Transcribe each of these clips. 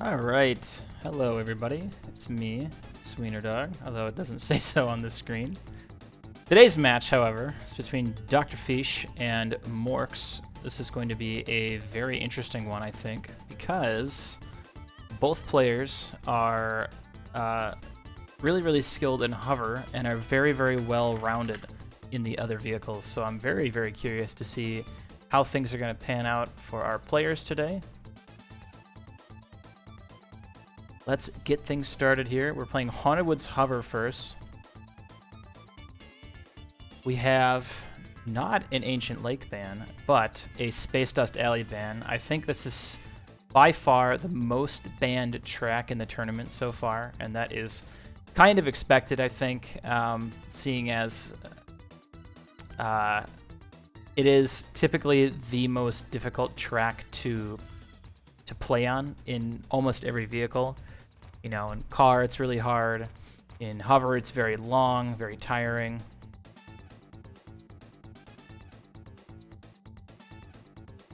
All right, hello everybody. It's me, Sweanerdog, although it doesn't say so on the screen. Today's match, however, is between Doctorfeesh and MorKs. This is going to be a very interesting one, I think, because both players are really skilled in hover and are very well-rounded in the other vehicles. So I'm very curious to see how things are going to pan out for our players today. Let's get things started here. We're playing Haunted Woods Hover first. We have not an Ancient Lake ban, but a Space Dust Alley ban. I think this is by far the most banned track in the tournament so far, and that is kind of expected, I think, seeing as it is typically the most difficult track to play on in almost every vehicle. You know, in car, it's really hard. In hover, it's very long, very tiring.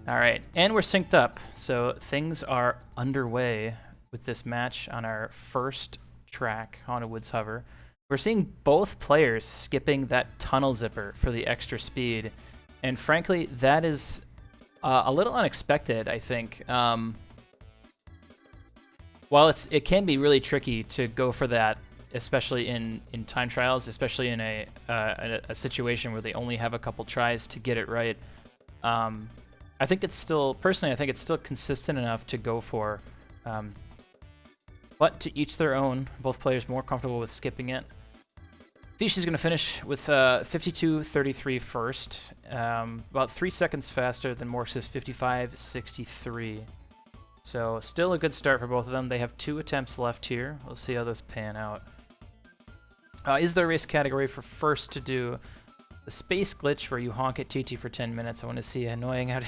All right, and we're synced up, so things are underway with this match on our first track, Haunted Woods Hover. We're seeing both players skipping that tunnel zipper for the extra speed, and frankly, that is a little unexpected, I think. While it can be really tricky to go for that, especially in time trials, especially in a situation where they only have a couple tries to get it right, I think it's still, personally, I think it's still consistent enough to go for. But to each their own, both players more comfortable with skipping it. Feesh is going to finish with 52.33 first, about 3 seconds faster than MorKs' 55.63. So still a good start for both of them. They have 2 attempts left here. We'll see how this pan out. Is there a race category for first to do the space glitch where you honk at TT for 10 minutes? I want to see annoying how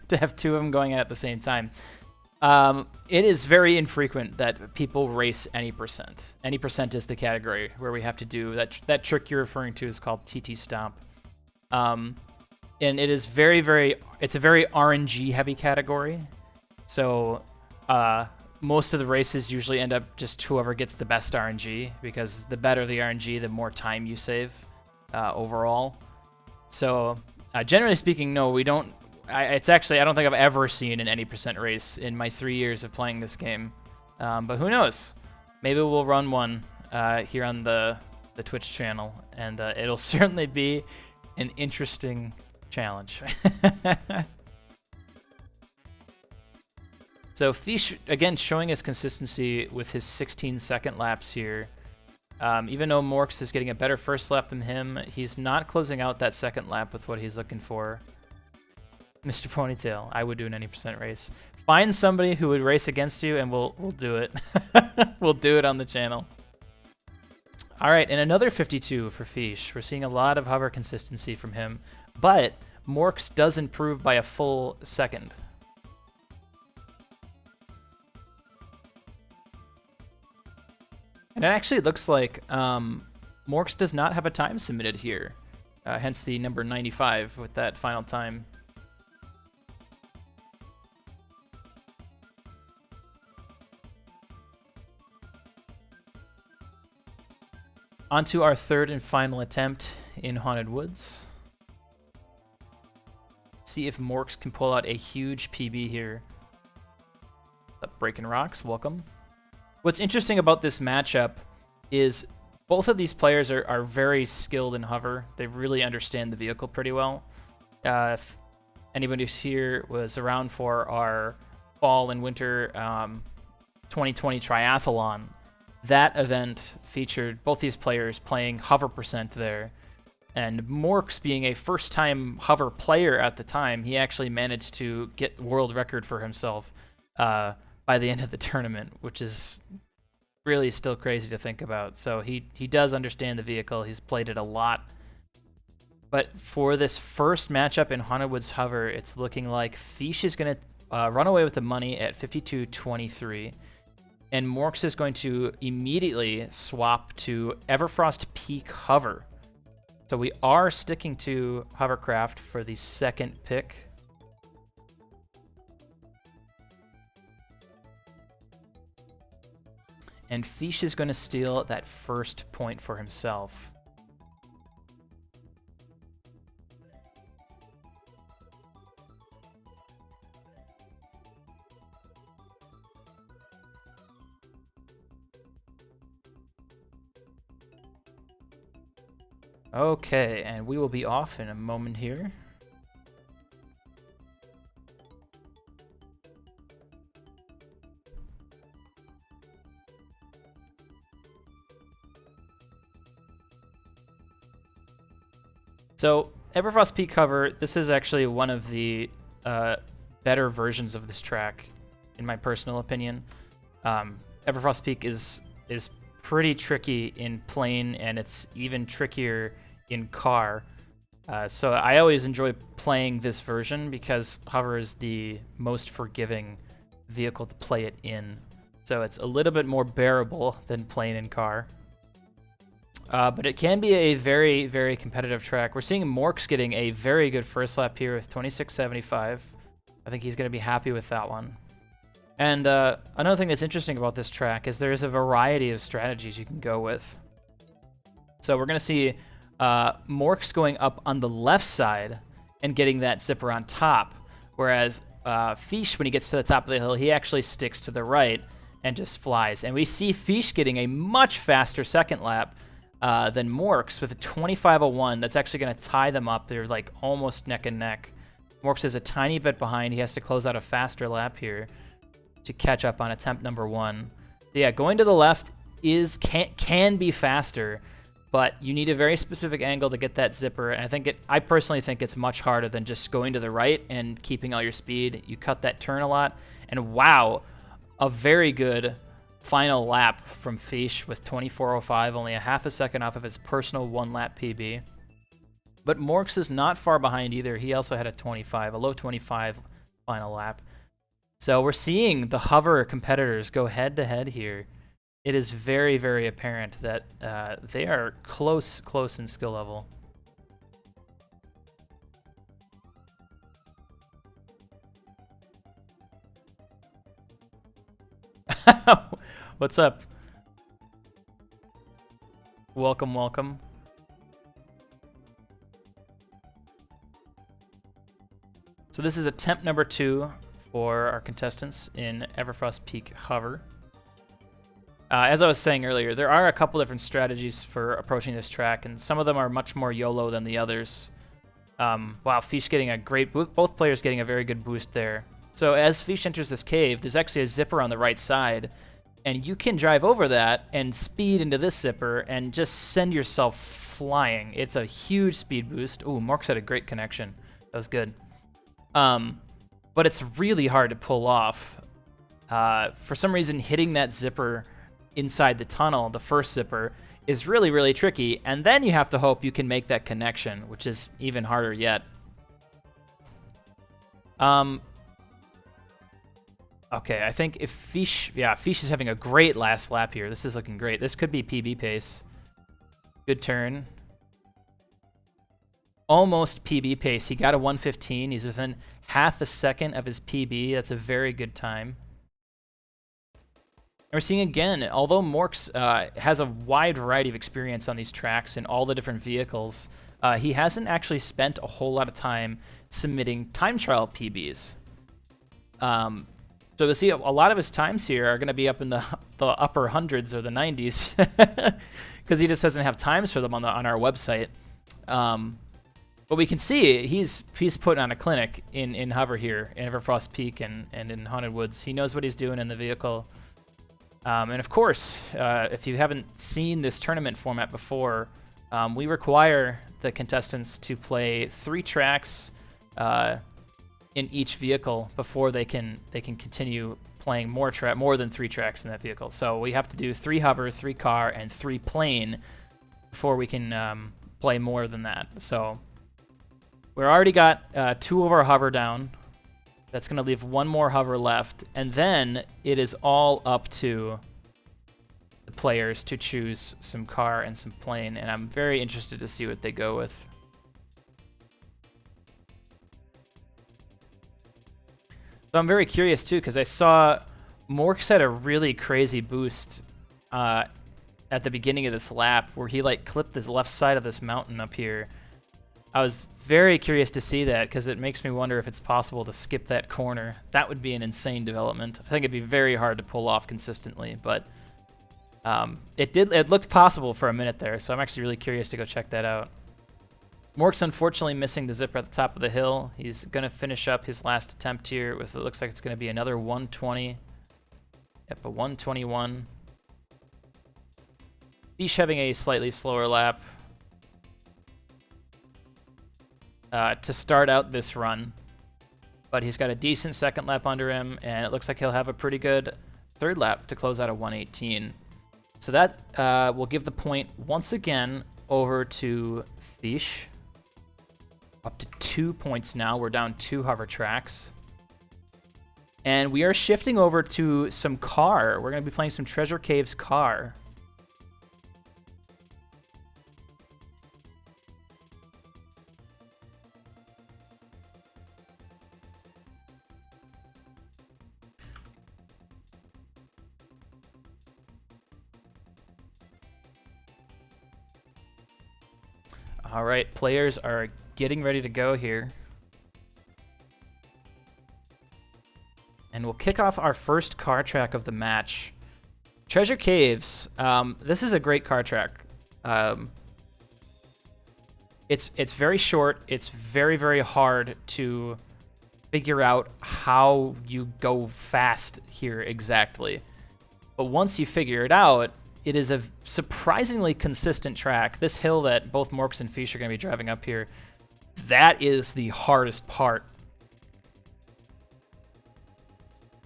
to have 2 of them going at the same time. It is very infrequent that people race any percent. Any percent is the category where we have to do that trick you're referring to is called TT stomp. And it is it's a very RNG heavy category. So most of the races usually end up just whoever gets the best RNG, because the better the RNG, the more time you save overall. So generally speaking, no, we don't. It's actually, I don't think I've ever seen an any percent race in my 3 years of playing this game. But who knows? Maybe we'll run one here on the Twitch channel, and it'll certainly be an interesting challenge. So Feesh, again, showing his consistency with his 16-second laps here. Even though MorKs is getting a better first lap than him, he's not closing out that second lap with what he's looking for. Mr. Ponytail, I would do an any percent race. Find somebody who would race against you, and we'll do it. We'll do it on the channel. All right, and another 52 for Feesh. We're seeing a lot of hover consistency from him, but MorKs does improve by a full second. And it actually looks like MorKs does not have a time submitted here, hence the number 95 with that final time. On to our third and final attempt in Haunted Woods. See if MorKs can pull out a huge PB here. Breaking Rocks, welcome. What's interesting about this matchup is both of these players are very skilled in hover. They really understand the vehicle pretty well. If anybody who's here was around for our fall and winter 2020 triathlon, that event featured both these players playing hover percent there. And MorKs, being a first-time hover player at the time, he actually managed to get the world record for himself by the end of the tournament, which is really still crazy to think about. So he does understand the vehicle. He's played it a lot. But for this first matchup in Haunted Woods Hover, it's looking like Feesh is going to run away with the money at 52.23. And MorKs is going to immediately swap to Everfrost Peak Hover. So we are sticking to Hovercraft for the second pick. And Feesh is going to steal that first point for himself. Okay, and we will be off in a moment here. So, Everfrost Peak cover, this is actually one of the better versions of this track, in my personal opinion. Everfrost Peak is pretty tricky in plane, and it's even trickier in car. So I always enjoy playing this version because hover is the most forgiving vehicle to play it in. So it's a little bit more bearable than plane and car. But it can be a very, very competitive track. We're seeing MorKs getting a very good first lap here with 26.75. I think he's going to be happy with that one. And another thing that's interesting about this track is there's a variety of strategies you can go with. So we're going to see MorKs going up on the left side and getting that zipper on top, whereas Feesh, when he gets to the top of the hill, he actually sticks to the right and just flies. And we see Feesh getting a much faster second lap than MorKs with a 25.01. That's actually going to tie them up. They're like almost neck and neck. MorKs is a tiny bit behind. He has to close out a faster lap here to catch up on attempt number 1. Yeah, going to the left can be faster, but you need a very specific angle to get that zipper. And I personally think it's much harder than just going to the right and keeping all your speed. You cut that turn a lot, and wow, a very good final lap from Feesh with 24.05, only a half a second off of his personal 1-lap PB. But MorKs is not far behind either. He also had a low 25 final lap. So we're seeing the hover competitors go head-to-head here. It is very, very apparent that they are close in skill level. What's up? Welcome, welcome. So this is attempt number 2 for our contestants in Everfrost Peak Hover. As I was saying earlier, there are a couple different strategies for approaching this track, and some of them are much more YOLO than the others. Wow, Feesh getting a great boost. Both players getting a very good boost there. So as Feesh enters this cave, there's actually a zipper on the right side, and you can drive over that and speed into this zipper and just send yourself flying. It's a huge speed boost. Ooh, MorKs had a great connection. That was good. But it's really hard to pull off. For some reason, hitting that zipper inside the tunnel, the first zipper, is really, really tricky. And then you have to hope you can make that connection, which is even harder yet. Okay, I think if Feesh is having a great last lap here. This is looking great. This could be PB pace. Good turn. Almost PB pace. He got a 1:15. He's within half a second of his PB. That's a very good time. And we're seeing again, although MorKs has a wide variety of experience on these tracks and all the different vehicles, he hasn't actually spent a whole lot of time submitting time trial PBs. So we'll see a lot of his times here are going to be up in the upper hundreds or the 90s because he just doesn't have times for them on our website. But we can see he's putting on a clinic in Hover here, in Everfrost Peak and in Haunted Woods. He knows what he's doing in the vehicle. And of course, if you haven't seen this tournament format before, we require the contestants to play 3 tracks in each vehicle before they can continue playing more than 3 tracks in that vehicle. So we have to do 3 hover, 3 car, and 3 plane before we can play more than that. So we already got 2 of our hover down. That's going to leave 1 more hover left, and then it is all up to the players to choose some car and some plane, and I'm very interested to see what they go with. So I'm very curious too, because I saw MorKs had a really crazy boost at the beginning of this lap where he like clipped this left side of this mountain up here. I was very curious to see that because it makes me wonder if it's possible to skip that corner. That would be an insane development. I think it'd be very hard to pull off consistently, but it looked possible for a minute there, so I'm actually really curious to go check that out. MorKs unfortunately missing the zipper at the top of the hill. He's going to finish up his last attempt here with, it looks like it's going to be another 120. Yep, a 121. Feesh having a slightly slower lap to start out this run. But he's got a decent second lap under him, and it looks like he'll have a pretty good third lap to close out a 118. So that will give the point once again over to Feesh. Up to 2 points now. We're down 2 hover tracks. And we are shifting over to some car. We're going to be playing some Treasure Caves car. All right, players are getting ready to go here. And we'll kick off our first car track of the match. Treasure Caves. This is a great car track. It's very short. It's very, very hard to figure out how you go fast here exactly. But once you figure it out, it is a surprisingly consistent track. This hill that both MorKs and Feesh are going to be driving up here, that is the hardest part.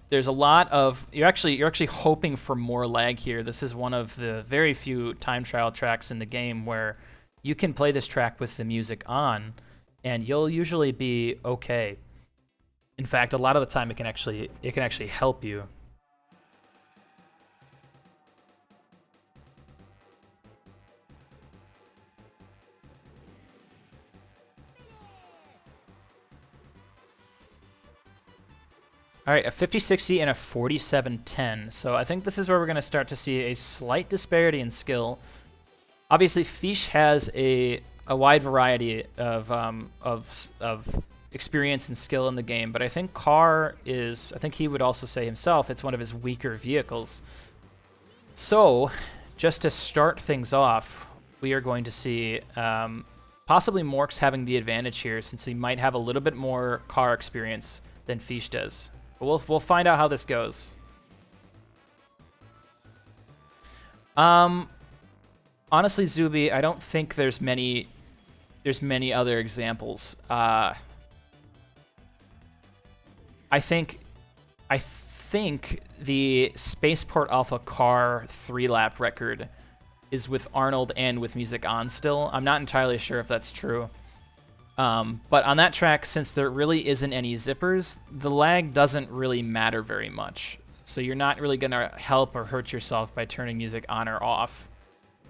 There's a lot of you're actually hoping for more lag here. This is one of the very few time trial tracks in the game where you can play this track with the music on, and you'll usually be okay. In fact, a lot of the time it can actually help you. All right, a 50-60 and a 47-10. So I think this is where we're going to start to see a slight disparity in skill. Obviously, Feesh has a wide variety of experience and skill in the game, but I think Car is, I think he would also say himself, it's one of his weaker vehicles. So, just to start things off, we are going to see possibly MorKs having the advantage here, since he might have a little bit more car experience than Feesh does. But we'll find out how this goes. Honestly, Zuby, I don't think there's many other examples. I think the Spaceport Alpha car 3-lap record is with Arnold and with music on still. I'm not entirely sure if that's true. But on that track, since there really isn't any zippers, the lag doesn't really matter very much. So you're not really going to help or hurt yourself by turning music on or off.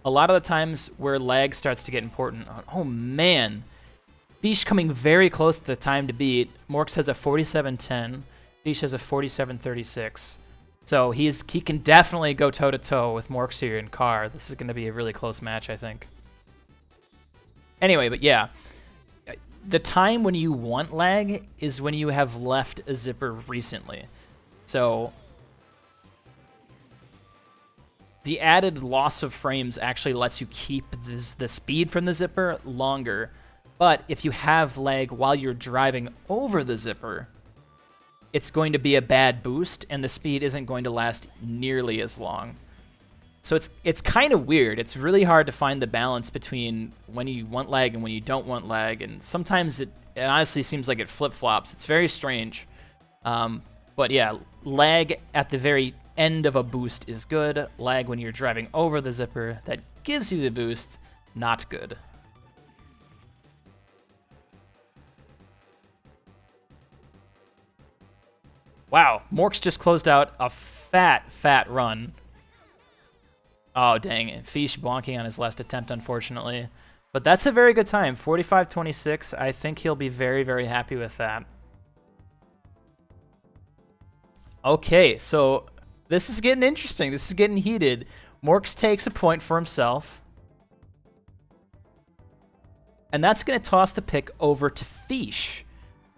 A lot of the times where lag starts to get important, oh man, Feesh coming very close to the time to beat. MorKs has a 47-10, Feesh has a 47-36. So he can definitely go toe-to-toe with MorKs here in car. This is going to be a really close match, I think. Anyway, but yeah. The time when you want lag is when you have left a zipper recently. So the added loss of frames actually lets you keep the speed from the zipper longer. But if you have lag while you're driving over the zipper, it's going to be a bad boost, and the speed isn't going to last nearly as long. So it's kind of weird. It's really hard to find the balance between when you want lag and when you don't want lag, and sometimes it honestly seems like it flip-flops. It's very strange. But yeah, lag at the very end of a boost is good. Lag when you're driving over the zipper that gives you the boost, not good. Wow, MorKs just closed out a fat run. Oh, dang it. Feesh bonking on his last attempt, unfortunately. But that's a very good time. 45-26. I think he'll be very, very happy with that. Okay, so this is getting interesting. This is getting heated. MorKs takes a point for himself. And that's going to toss the pick over to Feesh.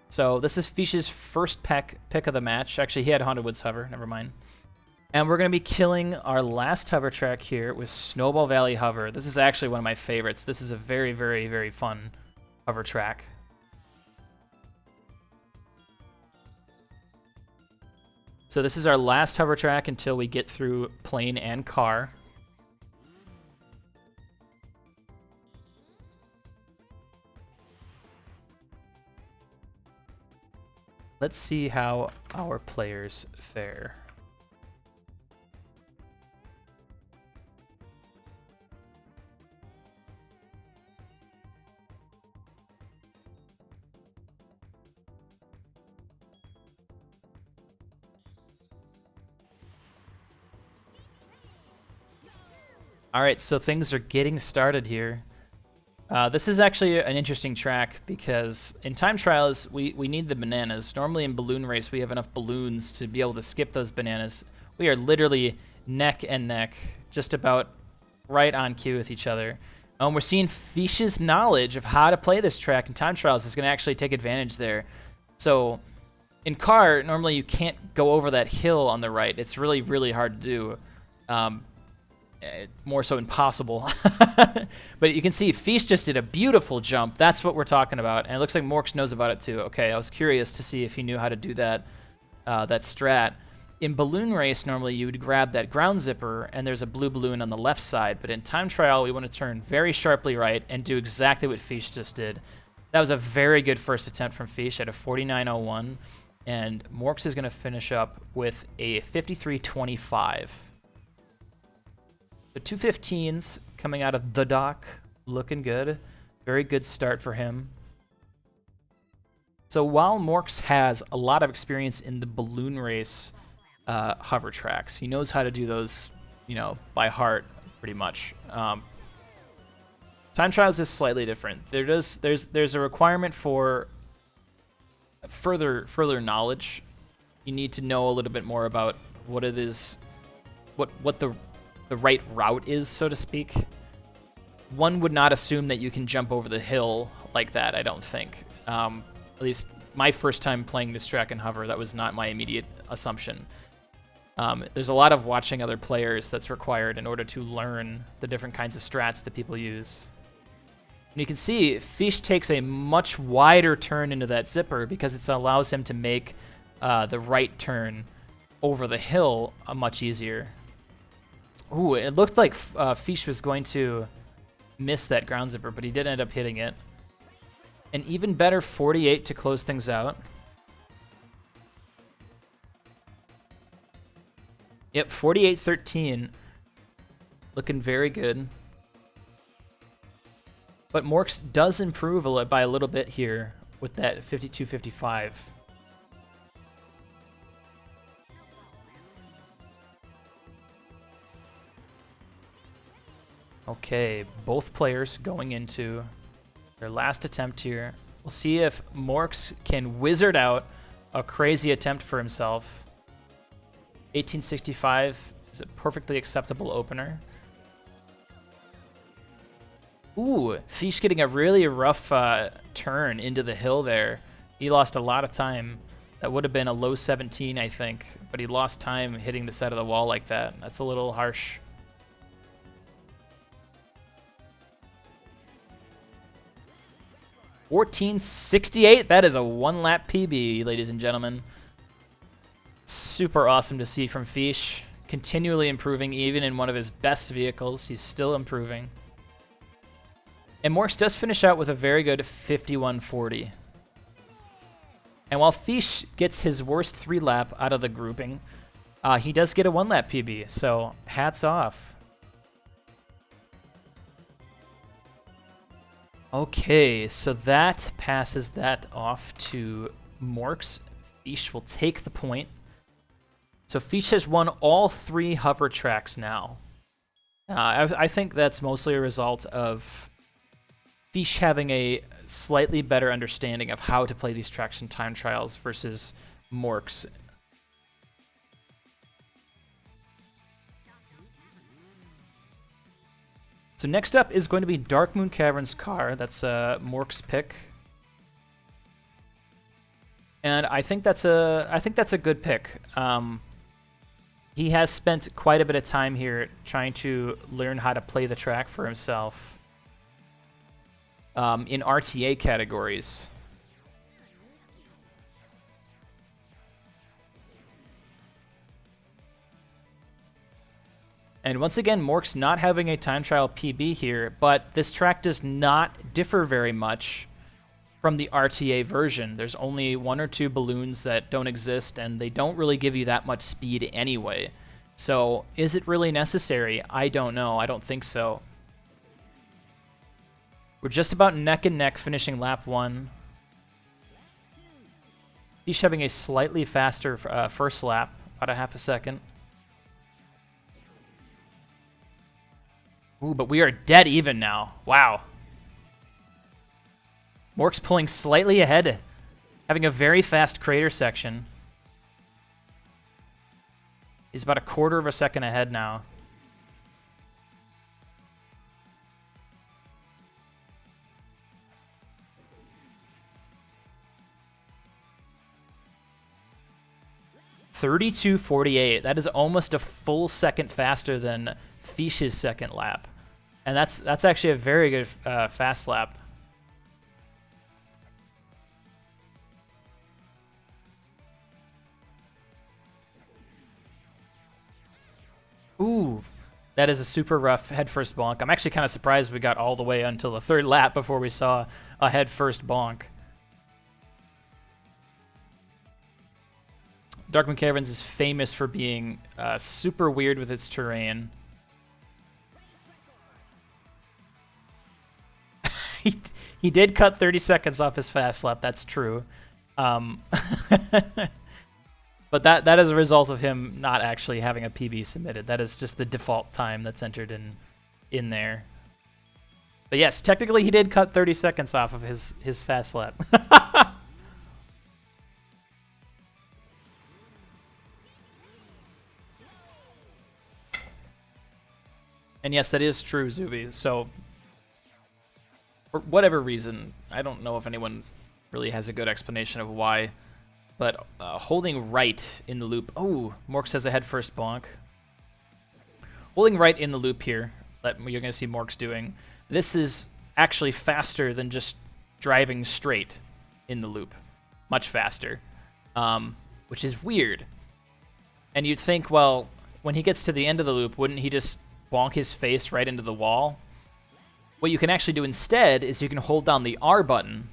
So this is Feesh's first pick of the match. Actually, he had Haunted Woods Hover. Never mind. And we're going to be killing our last hover track here with Snowball Valley Hover. This is actually one of my favorites. This is a very, very, very fun hover track. So this is our last hover track until we get through plane and car. Let's see how our players fare. All right, so things are getting started here. This is actually an interesting track because in time trials, we need the bananas. Normally in balloon race, we have enough balloons to be able to skip those bananas. We are literally neck and neck, just about right on cue with each other. We're seeing Feesh's knowledge of how to play this track in time trials is going to actually take advantage there. So in car, normally you can't go over that hill on the right. It's really, really hard to do. More so impossible. But you can see Feesh just did a beautiful jump. That's what we're talking about. And it looks like MorKs knows about it too. Okay, I was curious to see if he knew how to do that, that strat. In balloon race, normally you would grab that ground zipper and there's a blue balloon on the left side. But in time trial, we want to turn very sharply right and do exactly what Feesh just did. That was a very good first attempt from Feesh at a 49.01. And MorKs is going to finish up with a 53.25. The 215s coming out of the dock, looking good. Very good start for him. So while MorKs has a lot of experience in the balloon race hover tracks, he knows how to do those, you know, by heart, pretty much. Time trials is slightly different. There's a requirement for further knowledge. You need to know a little bit more about what it is, what the right route is, so to speak. One would not assume that you can jump over the hill like that, I don't think. At least my first time playing this track in hover, that was not my immediate assumption. There's a lot of watching other players that's required in order to learn the different kinds of strats that people use. And you can see Feesh takes a much wider turn into that zipper because it allows him to make the right turn over the hill much easier. Ooh, it looked like Feesh was going to miss that ground zipper, but he did end up hitting it. An even better 48 to close things out. Yep, 48-13. Looking very good. But MorKs does improve by a little bit here with that 52-55. Okay, both players going into their last attempt here. We'll see if MorKs can wizard out a crazy attempt for himself. 1865 is a perfectly acceptable opener. Ooh, Feesh getting a really rough turn into the hill there. He lost a lot of time. That would have been a low 17, I think, but he lost time hitting the side of the wall like that. That's a little harsh. $14.68. That is a one-lap PB, ladies and gentlemen. Super awesome to see from Feesh. Continually improving, even in one of his best vehicles. He's still improving. And MorKs does finish out with a very good 51.40. And while Feesh gets his worst 3-lap out of the grouping, he does get a 1-lap PB. So hats off. Okay, so that passes that off to MorKs. Feesh will take the point. So Feesh has won all 3 hover tracks now. I think that's mostly a result of Feesh having a slightly better understanding of how to play these tracks in time trials versus MorKs. So next up is going to be Dark Moon Cavern's car. That's MorKs' pick. And I think that's a good pick. He has spent quite a bit of time here trying to learn how to play the track for himself in RTA categories. And once again, MorKs not having a time trial PB here, but this track does not differ very much from the RTA version. There's only 1 or 2 balloons that don't exist, and they don't really give you that much speed anyway. So is it really necessary? I don't know. I don't think so. We're just about neck and neck finishing lap 1. He's having a slightly faster first lap, about a half a second. Ooh, but we are dead even now. Wow. MorKs pulling slightly ahead, having a very fast crater section. He's about a quarter of a second ahead now. .32.48. That is almost a full second faster than Feesh's second lap. And that's actually a very good fast lap. Ooh, that is a super rough headfirst bonk. I'm actually kind of surprised we got all the way until the 3rd lap before we saw a headfirst bonk. Dark Moon Caverns is famous for being super weird with its terrain. He did cut 30 seconds off his fast lap, that's true. But that is a result of him not actually having a PB submitted. That is just the default time that's entered in there. But yes, technically he did cut 30 seconds off of his fast lap. And yes, that is true, Zuby. So, for whatever reason, I don't know if anyone really has a good explanation of why, but holding right in the loop. Oh, MorKs has a head first bonk. Holding right in the loop here, that you're going to see MorKs doing. This is actually faster than just driving straight in the loop. Much faster, which is weird. And you'd think, well, when he gets to the end of the loop, wouldn't he just bonk his face right into the wall? What you can actually do instead is you can hold down the R button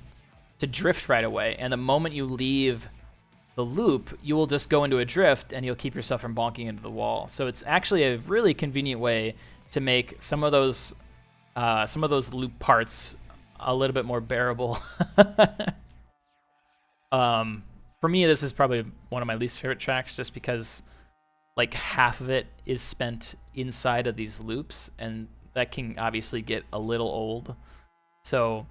to drift right away, and the moment you leave the loop, you will just go into a drift and you'll keep yourself from bonking into the wall. So it's actually a really convenient way to make some of those loop parts a little bit more bearable. For me, this is probably one of my least favorite tracks, just because like half of it is spent inside of these loops, and that can obviously get a little old. So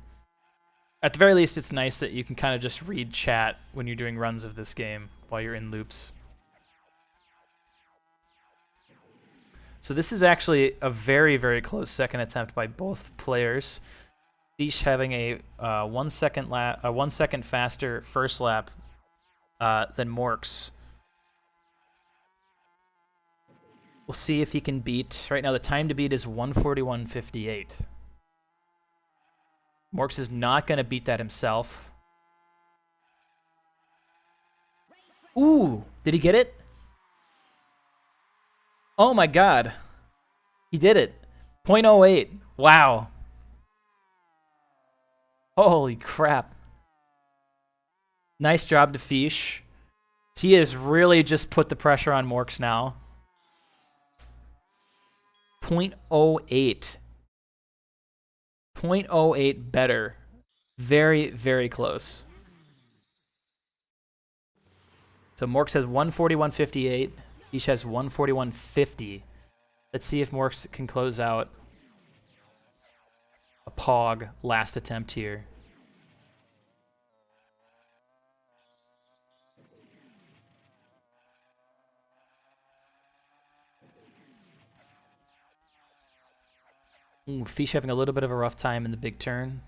at the very least, it's nice that you can kind of just read chat when you're doing runs of this game while you're in loops. So this is actually a very, very close second attempt by both players. Each having a 1 second faster first lap than MorKs. We'll see if he can beat. Right now, the time to beat is 1:41.58. MorKs is not going to beat that himself. Ooh, did he get it? Oh my god. He did it. 0.08. Wow. Holy crap. Nice job to Feesh. He has really just put the pressure on MorKs now. 0.08. 0.08 better. Very, very close. So MorKs has 1:41.58. Feesh has 1:41.50. Let's see if MorKs can close out a Pog last attempt here. Ooh, Fish having a little bit of a rough time in the big turn.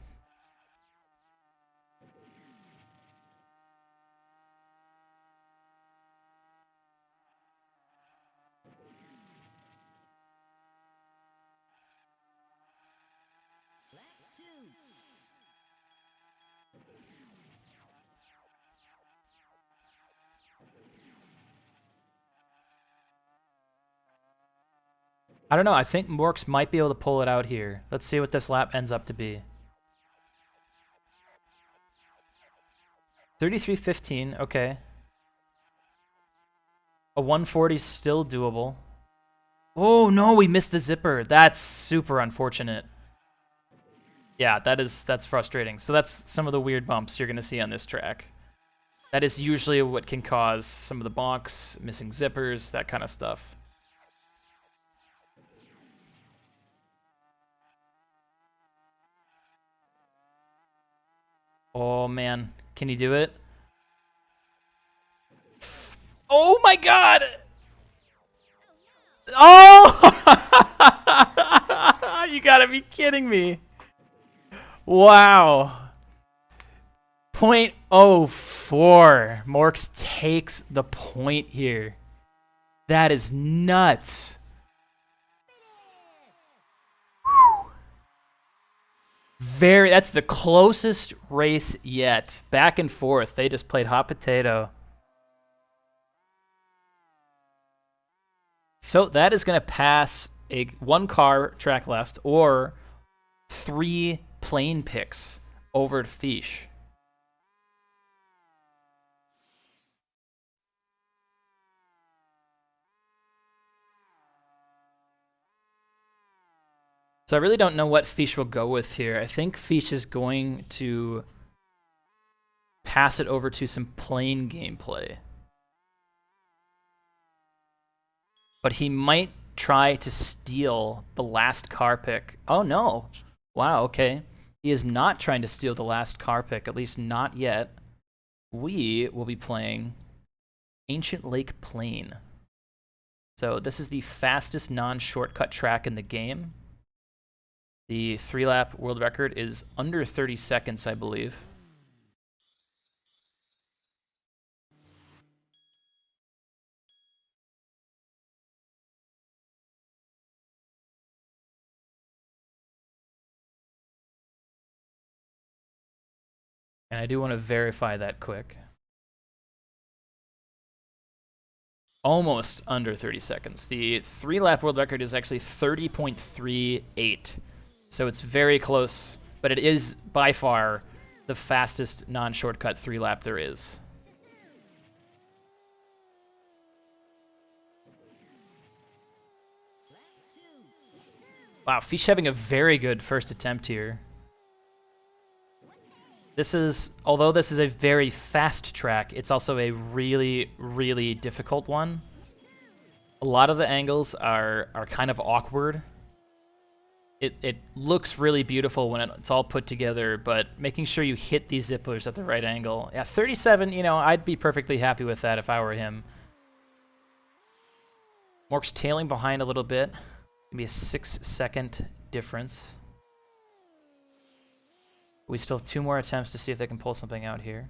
I don't know. I think MorKs might be able to pull it out here. Let's see what this lap ends up to be. 33.15. Okay. A 140 is still doable. Oh no, we missed the zipper. That's super unfortunate. Yeah, that's frustrating. So that's some of the weird bumps you're gonna see on this track. That is usually what can cause some of the bonks, missing zippers, that kind of stuff. Oh man, can he do it? Oh my god! Oh! You gotta be kidding me. Wow. 0.04. MorKs takes the point here. That is nuts. That's the closest race yet. Back and forth. They just played hot potato. So that is going to pass a 1-car track left or 3 plane picks over to Fish. So I really don't know what Fish will go with here. I think Fish is going to pass it over to some plane gameplay. But he might try to steal the last car pick. Oh no. Wow, okay. He is not trying to steal the last car pick, at least not yet. We will be playing Ancient Lake Plain. So this is the fastest non-shortcut track in the game. The 3-lap world record is under 30 seconds, I believe. And I do want to verify that quick. Almost under 30 seconds. The 3-lap world record is actually 30.38. So it's very close, but it is by far the fastest non-shortcut 3-lap there is. Wow, Fish having a very good first attempt here. This is, although this is a very fast track, it's also a really, really difficult one. A lot of the angles are kind of awkward. It looks really beautiful when it's all put together, but making sure you hit these zippers at the right angle. Yeah, 37, you know, I'd be perfectly happy with that if I were him. MorKs tailing behind a little bit. Maybe a 6-second difference. We still have 2 more attempts to see if they can pull something out here.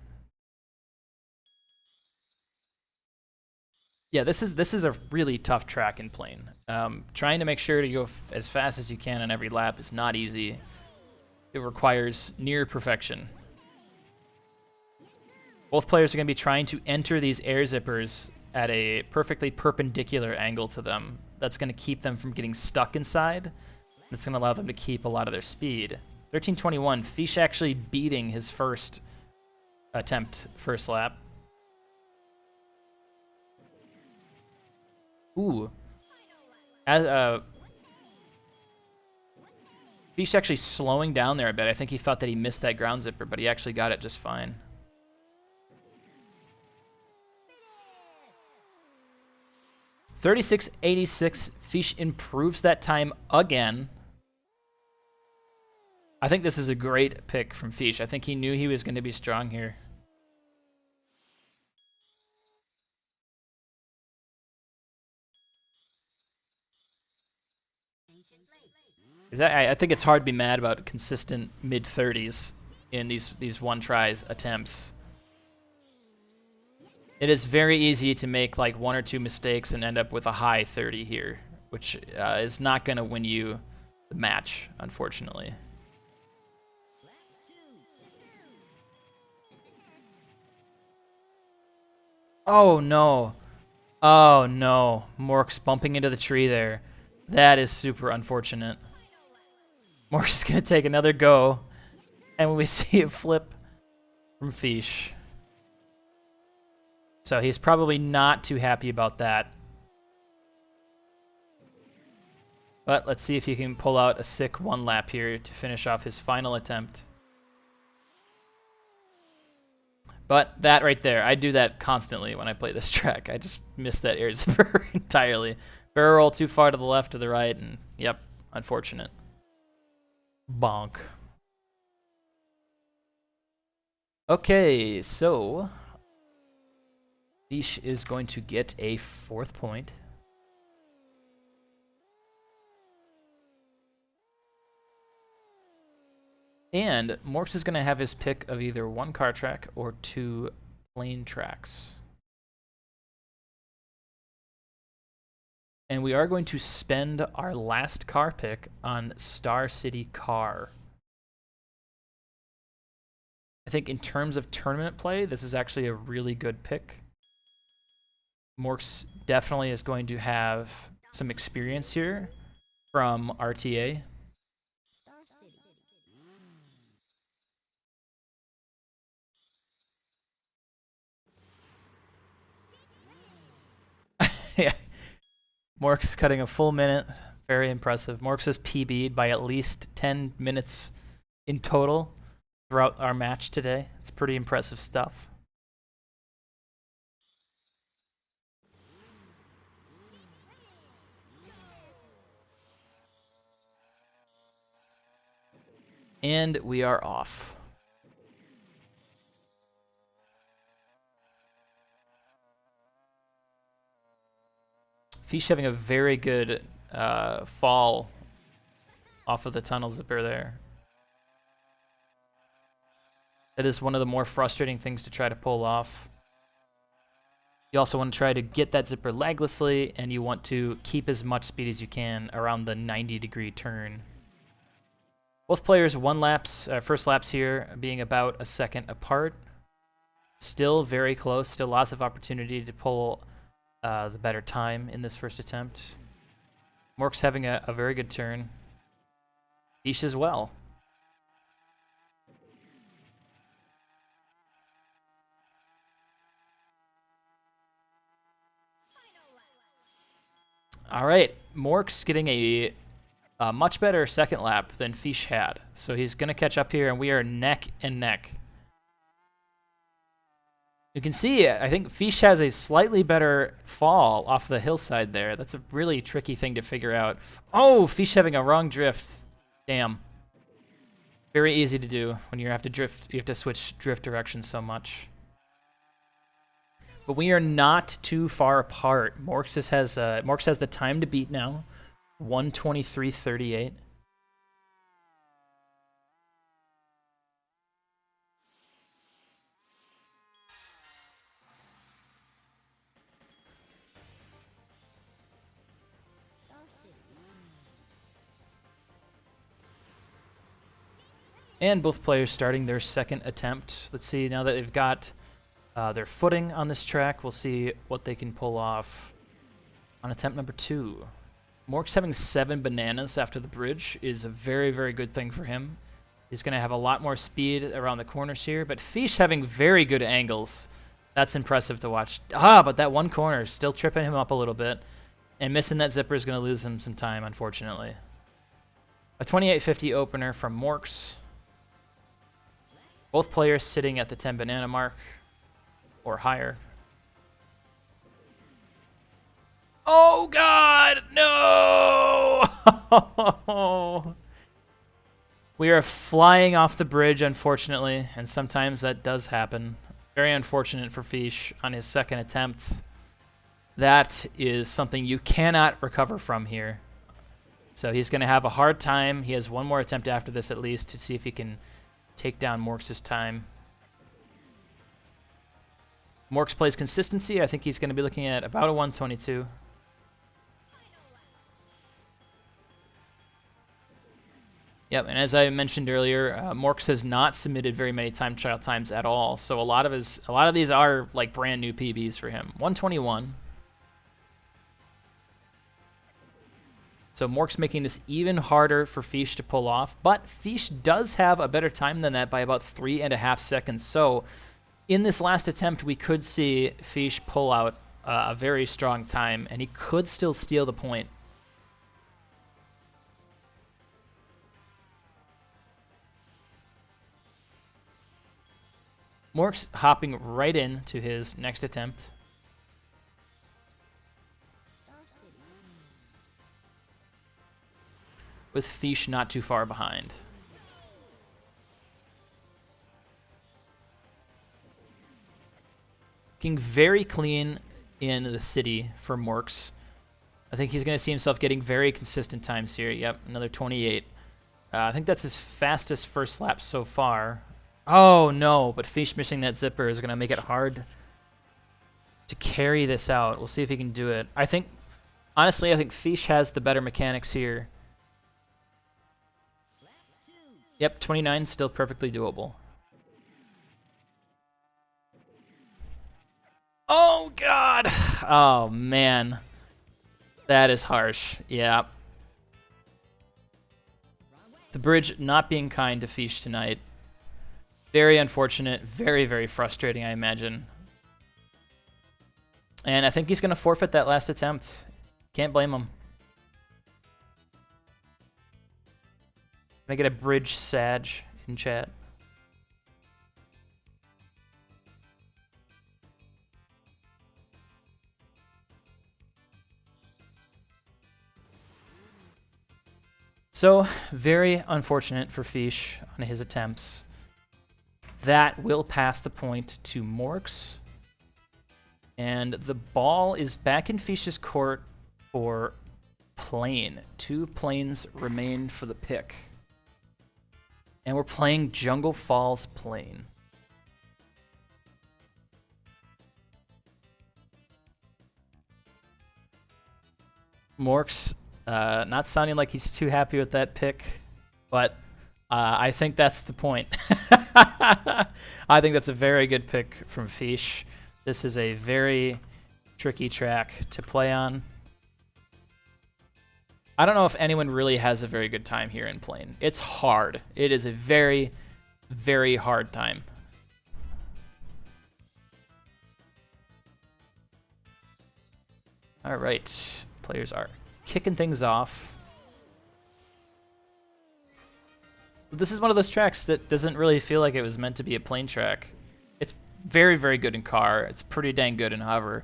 Yeah, this is a really tough track in plane. Trying to make sure to go as fast as you can on every lap is not easy. It requires near perfection. Both players are going to be trying to enter these air zippers at a perfectly perpendicular angle to them. That's going to keep them from getting stuck inside. That's going to allow them to keep a lot of their speed. 13:21, Fish actually beating his first attempt, first lap. Ooh. Fish actually slowing down there a bit. I think he thought that he missed that ground zipper, but he actually got it just fine. $36.86. Fish improves that time again. I think this is a great pick from Fish. I think he knew he was going to be strong here. I think it's hard to be mad about consistent mid-30s in these one-tries attempts. It is very easy to make like 1 or 2 mistakes and end up with a high 30 here, which is not going to win you the match, unfortunately. Oh no. Oh no. MorKs bumping into the tree there. That is super unfortunate. MorKs is going to take another go, and we see a flip from Feesh. So he's probably not too happy about that. But let's see if he can pull out a sick 1 lap here to finish off his final attempt. But that right there, I do that constantly when I play this track. I just miss that air zipper entirely. Barrel roll too far to the left or the right, and yep, unfortunate. Bonk. Okay, so Feesh is going to get a 4th point. And MorKs is going to have his pick of either 1 car track or 2 plane tracks. And we are going to spend our last car pick on Star City Car. I think in terms of tournament play, this is actually a really good pick. MorKs definitely is going to have some experience here from RTA. Yeah. MorKs cutting a full minute. Very impressive. MorKs has PB'd by at least 10 minutes in total throughout our match today. It's pretty impressive stuff. And we are off. Feesh having a very good fall off of the tunnel zipper there. That is one of the more frustrating things to try to pull off. You also want to try to get that zipper leglessly, and you want to keep as much speed as you can around the 90-degree turn. Both players first laps here being about a second apart. Still very close, still lots of opportunity to pull the better time in this first attempt. MorKs having a very good turn. Feesh as well. All right, MorKs getting a much better second lap than Feesh had. So he's going to catch up here, and we are neck and neck. You can see, I think Feesh has a slightly better fall off the hillside there. That's a really tricky thing to figure out. Oh, Feesh having a wrong drift. Damn. Very easy to do when you have to drift. You have to switch drift directions so much. But we are not too far apart. MorKs has the time to beat now. 1:23:38. And both players starting their second attempt. Let's see, now that they've got their footing on this track, we'll see what they can pull off on attempt number 2. MorKs having 7 bananas after the bridge is a very, very good thing for him. He's going to have a lot more speed around the corners here, but Feesh having very good angles. That's impressive to watch. But that one corner is still tripping him up a little bit, and missing that zipper is going to lose him some time, unfortunately. A 28.50 opener from MorKs. Both players sitting at the 10 banana mark or higher. Oh God, no! We are flying off the bridge, unfortunately, and sometimes that does happen. Very unfortunate for Feesh on his second attempt. That is something you cannot recover from here. So he's going to have a hard time. He has one more attempt after this at least to see if he can take down MorKs' time. MorKs plays consistency. I think he's going to be looking at about a 122. Yep, and as I mentioned earlier, MorKs has not submitted very many time trial times at all. So a lot of these are like brand new PBs for him. 121. So MorKs making this even harder for Feesh to pull off, but Feesh does have a better time than that by about 3.5 seconds. So in this last attempt, we could see Feesh pull out a very strong time, and he could still steal the point. MorKs hopping right into his next attempt. With Feesh not too far behind. Looking very clean in the city for MorKs. I think he's going to see himself getting very consistent times here. Yep, another 28. I think that's his fastest first lap so far. Oh no, but Feesh missing that zipper is going to make it hard to carry this out. We'll see if he can do it. Honestly, I think Feesh has the better mechanics here. Yep, 29, still perfectly doable. Oh, God! Oh, man. That is harsh. Yeah. The bridge not being kind to Feesh tonight. Very unfortunate. Very, very frustrating, I imagine. And I think he's going to forfeit that last attempt. Can't blame him. Can I get a bridge Sag in chat? So, very unfortunate for Feesh on his attempts. That will pass the point to MorKs. And the ball is back in Feesh's court for plane. 2 planes remain for the pick. And we're playing Jungle Falls Plane. MorKs not sounding like he's too happy with that pick, but I think that's the point. I think that's a very good pick from Feesh. This is a very tricky track to play on. I don't know if anyone really has a very good time here in plane. It's hard. It is a very, very hard time. All right, players are kicking things off. This is one of those tracks that doesn't really feel like it was meant to be a plane track. It's very, very good in car. It's pretty dang good in hover.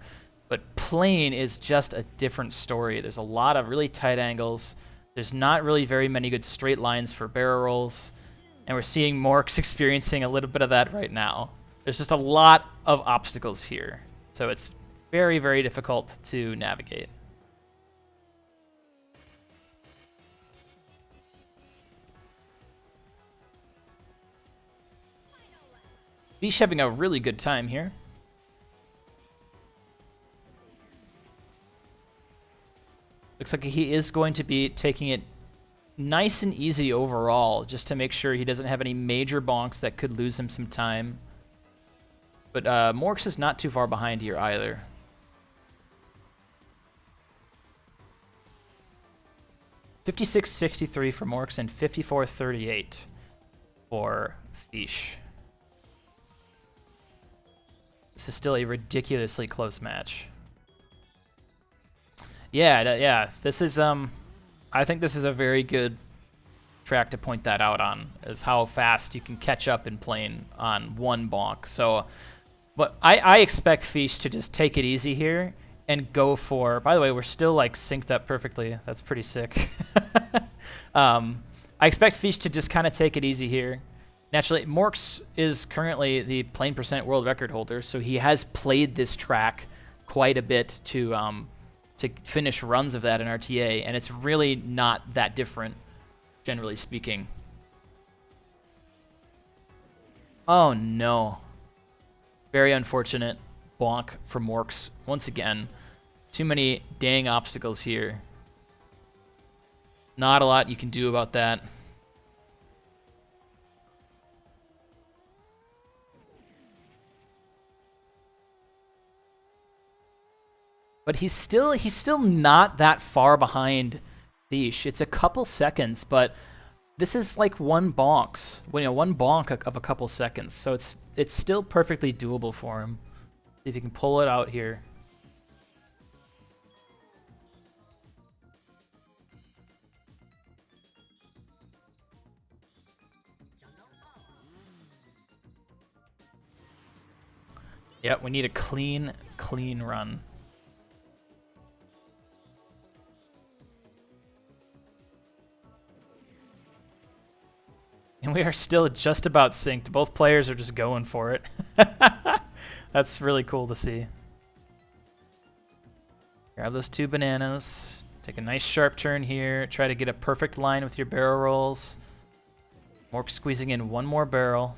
But plane is just a different story. There's a lot of really tight angles. There's not really very many good straight lines for barrel rolls. And we're seeing MorKs experiencing a little bit of that right now. There's just a lot of obstacles here. So it's very, very difficult to navigate. Feesh having a really good time here. Looks like he is going to be taking it nice and easy overall, just to make sure he doesn't have any major bonks that could lose him some time. But MorKs is not too far behind here either. $56.63 for MorKs and $54.38 for Feesh. This is still a ridiculously close match. Yeah. This is I think this is a very good track to point that out on, is how fast you can catch up in plane on one bonk. So, but I expect Feesh to just take it easy here and go for. By the way, we're still like synced up perfectly. That's pretty sick. I expect Feesh to just kind of take it easy here. Naturally, MorKs is currently the plane percent world record holder, so he has played this track quite a bit to to finish runs of that in RTA, and it's really not that different, generally speaking. Oh no. Very unfortunate bonk for MorKs once again. Too many dang obstacles here. Not a lot you can do about that. But he's still not that far behind Feesh. It's a couple seconds, but this is like one bonk of a couple seconds. So it's still perfectly doable for him. See if he can pull it out here. Yep, we need a clean run. And we are still just about synced. Both players are just going for it. That's really cool to see. Grab those 2 bananas. Take a nice sharp turn here. Try to get a perfect line with your barrel rolls. MorKs squeezing in one more barrel.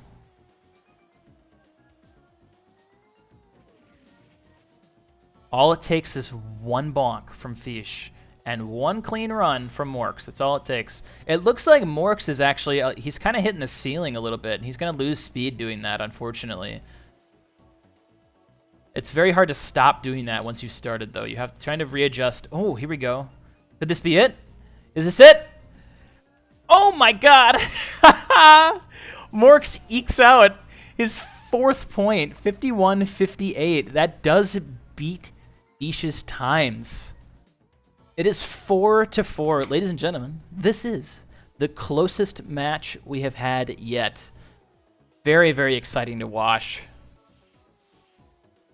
All it takes is one bonk from Feesh and one clean run from MorKs. That's all it takes. It looks like MorKs is actually, he's kind of hitting the ceiling a little bit. He's going to lose speed doing that, unfortunately. It's very hard to stop doing that once you started, though. You have to try to readjust. Oh, here we go. Could this be it? Is this it? Oh my god! MorKs ekes out his 4th point, 51-58. That does beat Feesh's times. It is 4-4. Ladies and gentlemen, this is the closest match we have had yet. Very, very exciting to watch.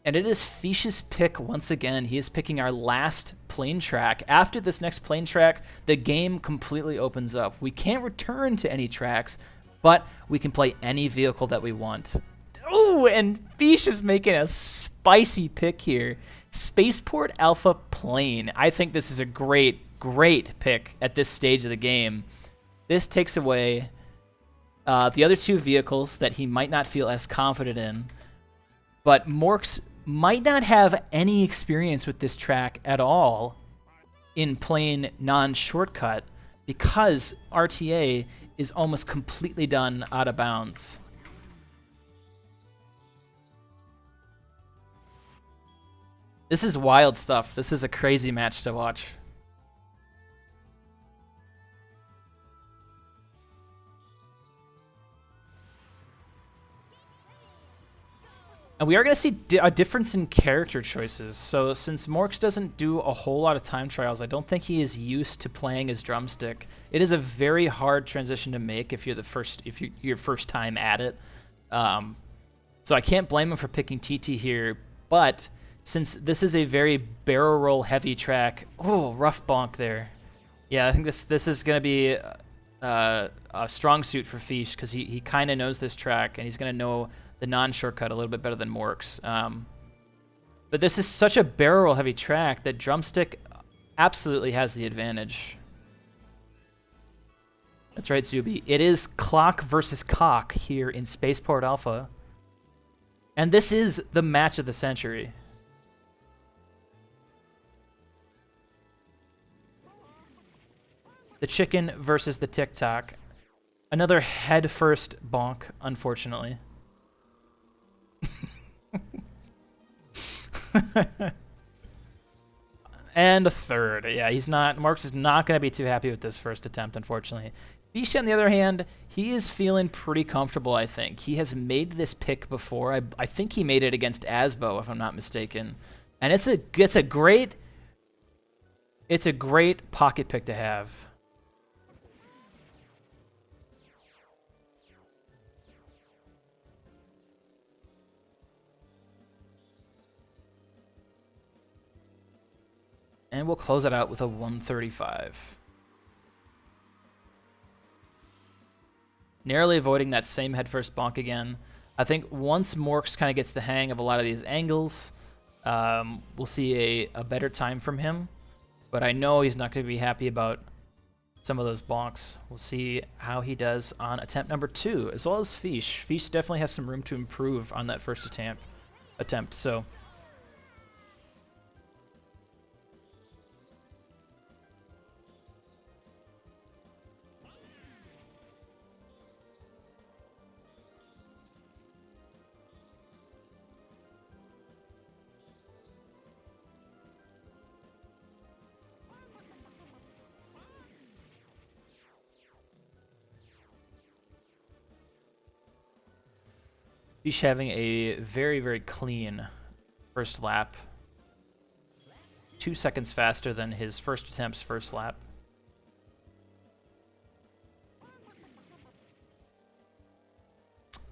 And it is Feesh's pick once again. He is picking our last plane track. After this next plane track, the game completely opens up. We can't return to any tracks, but we can play any vehicle that we want. Ooh, and Feesh is making a spicy pick here. Spaceport Alpha Plane. I think this is a great pick at this stage of the game. This takes away the other 2 vehicles that he might not feel as confident in. But MorKs might not have any experience with this track at all in playing non-shortcut because RTA is almost completely done out of bounds. This is wild stuff. This is a crazy match to watch. And we are going to see a difference in character choices. So since MorKs doesn't do a whole lot of time trials, I don't think he is used to playing as drumstick. It is a very hard transition to make if you're your first time at it. So I can't blame him for picking TT here, but since this is a very barrel roll heavy track, oh, rough bonk there. Yeah, I think this is going to be a strong suit for Feesh because he kind of knows this track and he's going to know the non-shortcut a little bit better than MorKs. But this is such a barrel roll heavy track that drumstick absolutely has the advantage. That's right, Zuby. It is clock versus cock here in Spaceport Alpha. And this is the match of the century. The chicken versus the tic-tac. Another head-first bonk, unfortunately. And a third. Yeah, MorKs is not going to be too happy with this first attempt, unfortunately. Feesh, on the other hand, he is feeling pretty comfortable, I think. He has made this pick before. I think he made it against Asbo, if I'm not mistaken. And it's a great pocket pick to have. And we'll close it out with a 135. Narrowly avoiding that same headfirst bonk again. I think once MorKs kind of gets the hang of a lot of these angles, We'll see a better time from him, but I know he's not going to be happy about some of those bonks. We'll see how he does on attempt number 2, as well as Feesh. Feesh definitely has some room to improve on that first attempt. So Feesh having a very, very clean first lap. 2 seconds faster than his first attempt's first lap.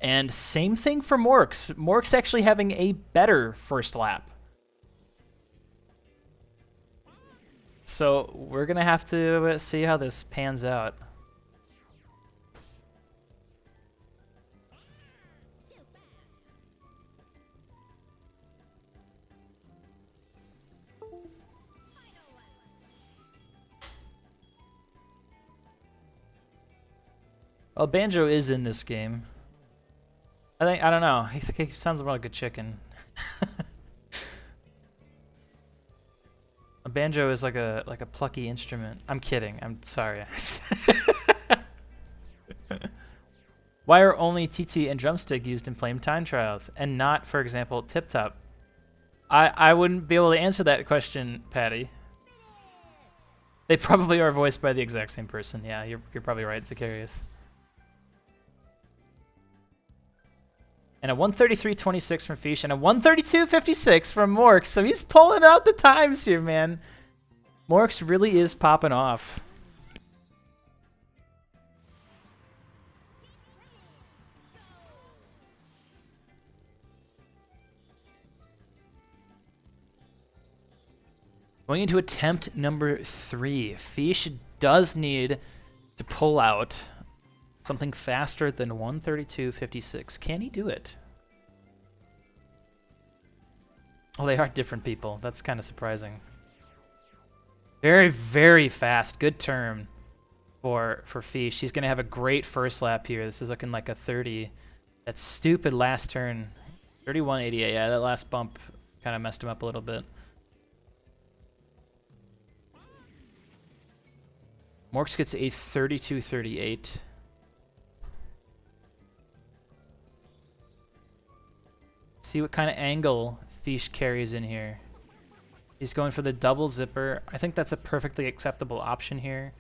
And same thing for MorKs. MorKs actually having a better first lap. So we're going to have to see how this pans out. Well, Banjo is in this game. I don't know. He sounds more like a chicken. A banjo is like a plucky instrument. I'm kidding. I'm sorry. Why are only TT and drumstick used in Flame Time Trials and not, for example, Tip Top? I wouldn't be able to answer that question, Patty. They probably are voiced by the exact same person. Yeah, you're probably right, Zacharias. And a 133.26 from Feesh, and a 132.56 from MorKs. So he's pulling out the times here, man. MorKs really is popping off. Going into attempt number 3, Feesh does need to pull out something faster than 132.56. Can he do it? Oh, they are different people. That's kind of surprising. Very, very fast. Good turn for Feesh. He's going to have a great first lap here. This is looking like a 30. That stupid last turn. 31.88. Yeah, that last bump kind of messed him up a little bit. MorKs gets a 32.38. See what kind of angle Feesh carries in here. He's going for the double zipper. I think that's a perfectly acceptable option here.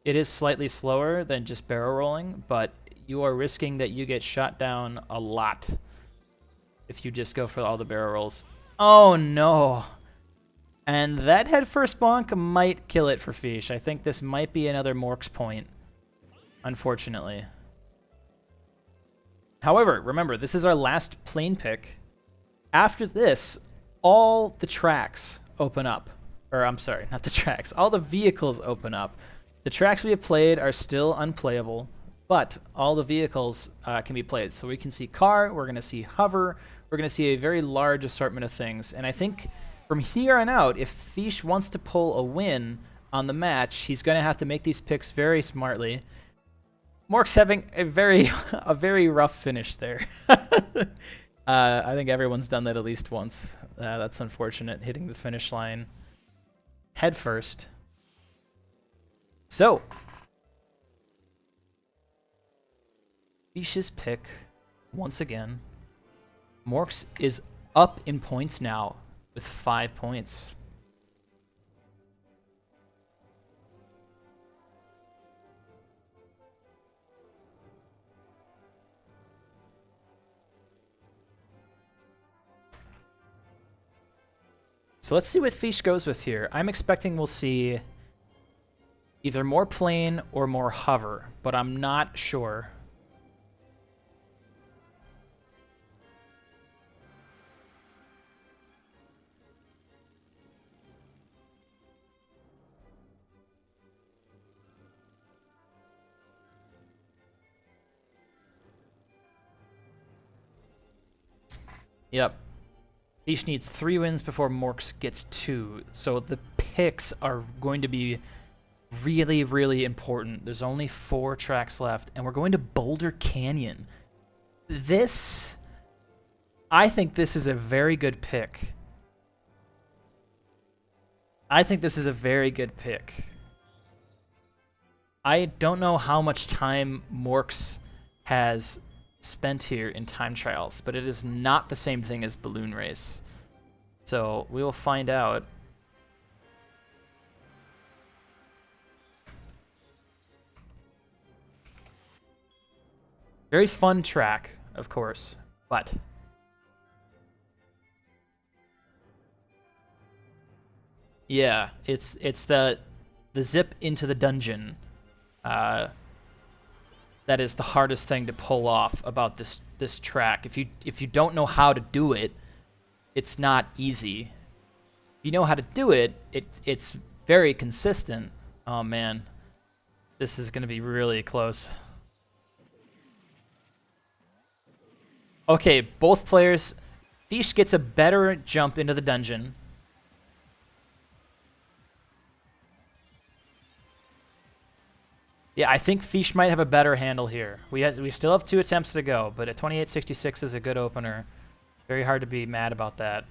It is slightly slower than just barrel rolling, but you are risking that you get shot down a lot if you just go for all the barrel rolls. Oh no! And that head first bonk might kill it for Feesh. I think this might be another MorKs point, unfortunately. However, remember, this is our last plane pick. After this, all the tracks open up. Or, I'm sorry, not the tracks. All the vehicles open up. The tracks we have played are still unplayable, but all the vehicles can be played. So we can see car, we're going to see hover, we're going to see a very large assortment of things. And I think from here on out, if Feesh wants to pull a win on the match, he's going to have to make these picks very smartly. MorKs having a very rough finish there. I think everyone's done that at least once. That's unfortunate, hitting the finish line head first. So, Feesh's pick, once again. MorKs is up in points now with 5 points. So let's see what Feesh goes with here. I'm expecting we'll see either more plane or more hover, but I'm not sure. Yep. Fish needs 3 wins before MorKs gets 2. So the picks are going to be really, really important. There's only 4 tracks left, and we're going to Boulder Canyon. I think this is a very good pick. I don't know how much time MorKs has spent here in time trials, but it is not the same thing as Balloon Race. So we will find out. Very fun track, of course, but yeah, it's the zip into the dungeon that is the hardest thing to pull off about this track. If you don't know how to do it, it's not easy. If you know how to do it, it's very consistent. Oh man, this is gonna be really close. Okay, both players. Fish gets a better jump into the dungeon. Yeah, I think Fish might have a better handle here. We still have 2 attempts to go, but a 28.66 is a good opener. Very hard to be mad about that.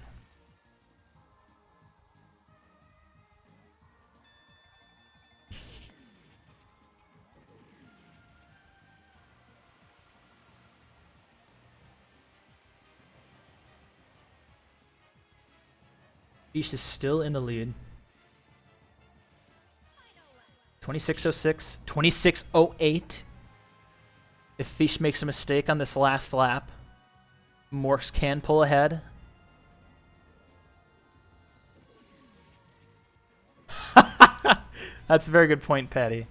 Fish is still in the lead. 26.06, 26.08. If Fish makes a mistake on this last lap, MorKs can pull ahead. That's a very good point, Patty.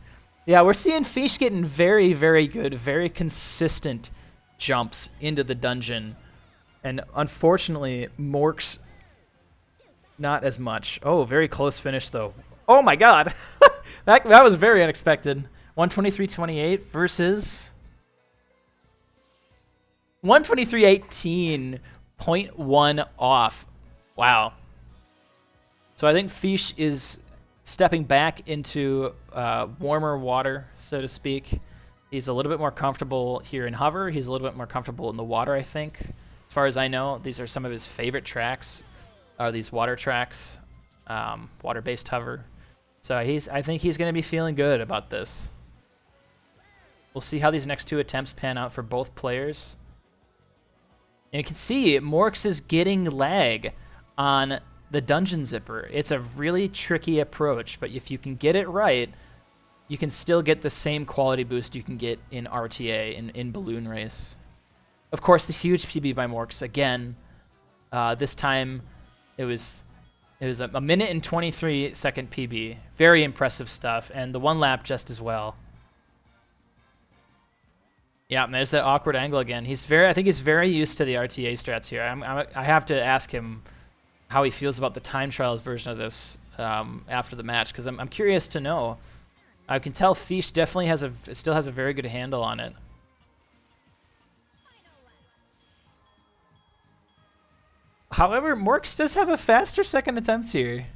Yeah, we're seeing Fish getting very, very good, very consistent jumps into the dungeon. And unfortunately, MorKs, not as much. Oh, very close finish, though. Oh my god! that was very unexpected. 123.28 versus 123.18, 0.1 off. Wow. So I think Fish is stepping back into warmer water, so to speak. He's a little bit more comfortable here in hover. He's a little bit more comfortable in the water, I think. As far as I know, these are some of his favorite tracks, are these water tracks, water-based hover. So I think he's going to be feeling good about this. We'll see how these next 2 attempts pan out for both players. And you can see MorKs is getting lag on the dungeon zipper. It's a really tricky approach, but if you can get it right, you can still get the same quality boost you can get in RTA, in Balloon Race. Of course, the huge PB by MorKs again. This time, it was a minute and 23-second PB. Very impressive stuff, and the 1 lap just as well. Yeah, and there's that awkward angle again. I think he's very used to the RTA strats here. I have to ask him how he feels about the time trials version of this after the match, because I'm curious to know. I can tell Fish definitely still has a very good handle on it. However, MorKs does have a faster second attempt here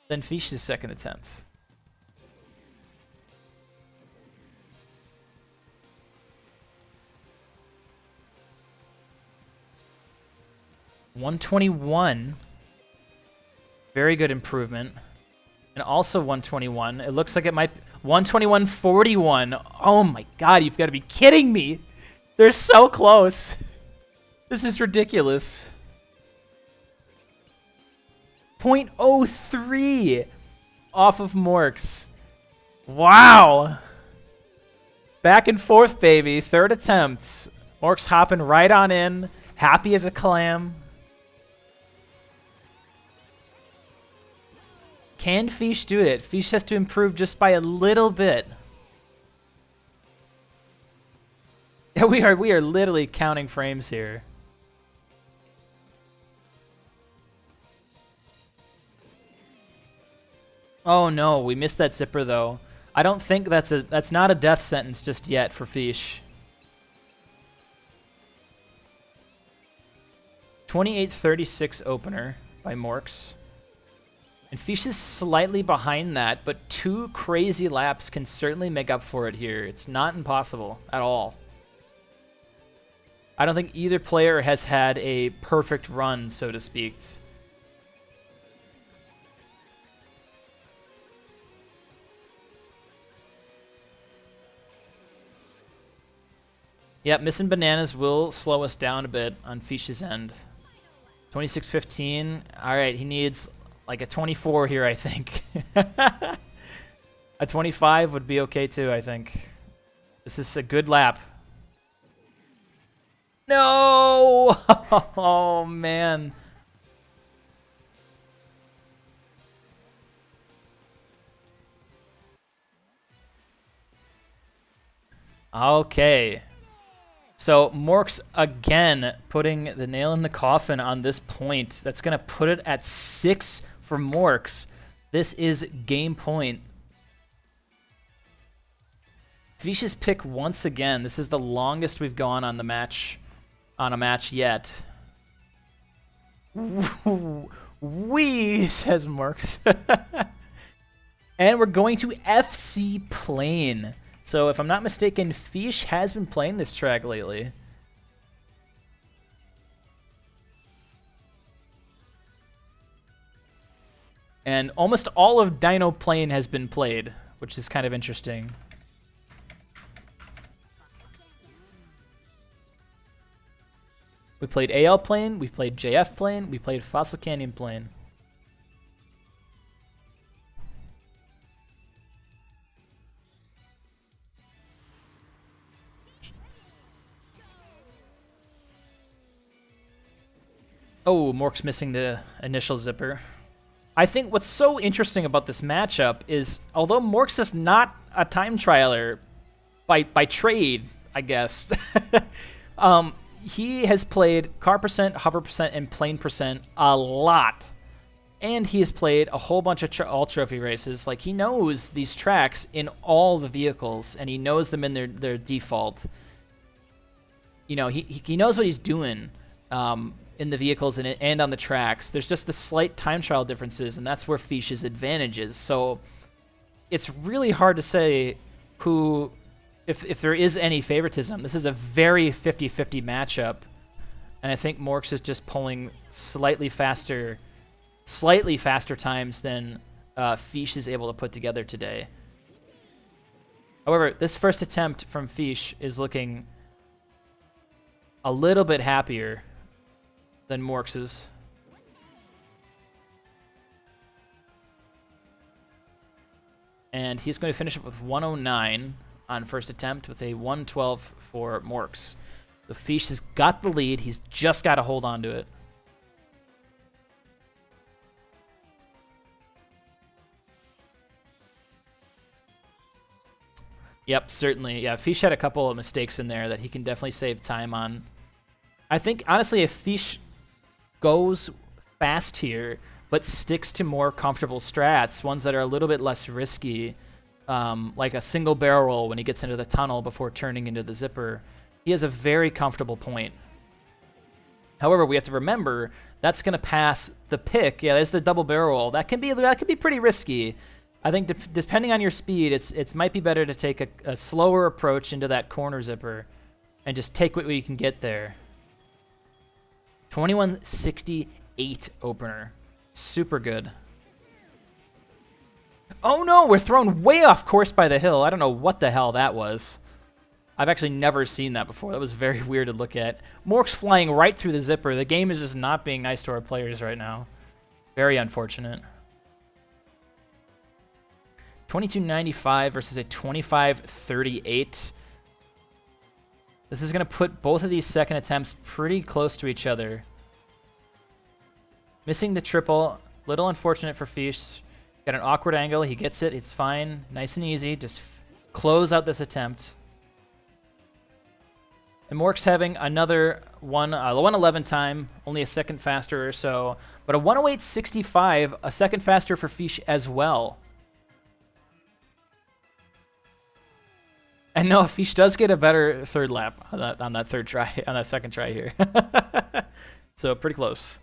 than Fish's second attempt. $121. Very good improvement. And also 121. It looks like it might... 121.41. Oh my god, you've got to be kidding me! They're so close! This is ridiculous. 0.03 off of MorKs. Wow! Back and forth, baby. 3rd attempt. MorKs hopping right on in. Happy as a clam. Can Fish do it? Fish has to improve just by a little bit. Yeah, we are literally counting frames here. Oh no, we missed that zipper though. I don't think that's not a death sentence just yet for Fish. 28:36 opener by MorKs. And Feesh is slightly behind that, but 2 crazy laps can certainly make up for it here. It's not impossible at all. I don't think either player has had a perfect run, so to speak. Yep, missing bananas will slow us down a bit on Feesh's end. 26:15. All right, he needs like a 24 here, I think. A 25 would be okay too, I think. This is a good lap. No! Oh, man. Okay. So MorKs again putting the nail in the coffin on this point. That's going to put it at 6 for MorKs. This is game point. Feesh's pick once again. This is the longest we've gone on the match, on a match yet. Wee, says MorKs. And we're going to FC Plane. So if I'm not mistaken, Feesh has been playing this track lately. And almost all of Dino Plane has been played, which is kind of interesting. We played AL Plane, we played JF Plane, we played Fossil Canyon Plane. Oh, MorKs missing the initial zipper. I think what's so interesting about this matchup is, although MorKs is not a time trialer by trade, I guess, he has played car percent, hover percent, and plane percent a lot. And he has played a whole bunch of all trophy races. Like, he knows these tracks in all the vehicles, and he knows them in their default. You know, he knows what he's doing. In the vehicles and on the tracks. There's just the slight time trial differences, and that's where Feesh's advantage is. So it's really hard to say who, if there is any favoritism. This is a very 50-50 matchup, and I think MorKs is just pulling slightly faster times than Feesh is able to put together today. However, this first attempt from Feesh is looking a little bit happier than MorKs's. And he's going to finish up with 109 on first attempt with a 112 for MorKs. The Feesh has got the lead. He's just got to hold on to it. Yep, certainly. Yeah, Feesh had a couple of mistakes in there that he can definitely save time on. I think, honestly, if Feesh goes fast here, but sticks to more comfortable strats, ones that are a little bit less risky, like a single barrel roll when he gets into the tunnel before turning into the zipper, he has a very comfortable point. However, we have to remember that's going to pass the pick. Yeah, there's the double barrel roll. That can be pretty risky. I think depending on your speed, it might be better to take a slower approach into that corner zipper and just take what you can get there. 21:68 opener. Super good. Oh no, we're thrown way off course by the hill. I don't know what the hell that was. I've actually never seen that before. That was very weird to look at. MorKs flying right through the zipper. The game is just not being nice to our players right now. Very unfortunate. 22:95 versus a 25:38. This is going to put both of these second attempts pretty close to each other. Missing the triple. Little unfortunate for Feesh. Got an awkward angle. He gets it. It's fine. Nice and easy. Just close out this attempt. And MorKs having another 111 time. Only a second faster or so. But a 108.65. A second faster for Feesh as well. And no, Feesh does get a better third lap on that third try, on that second try here. So pretty close.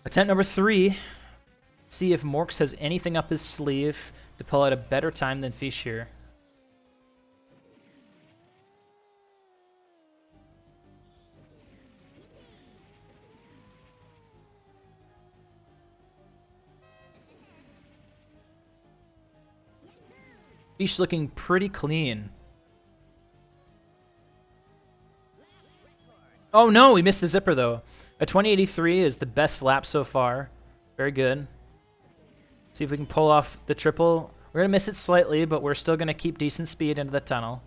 Attempt number 3. See if MorKs has anything up his sleeve to pull out a better time than Feesh here. Feesh looking pretty clean. Oh no, we missed the zipper though. A 2083 is the best lap so far. Very good. See if we can pull off the triple. We're going to miss it slightly, but we're still going to keep decent speed into the tunnel.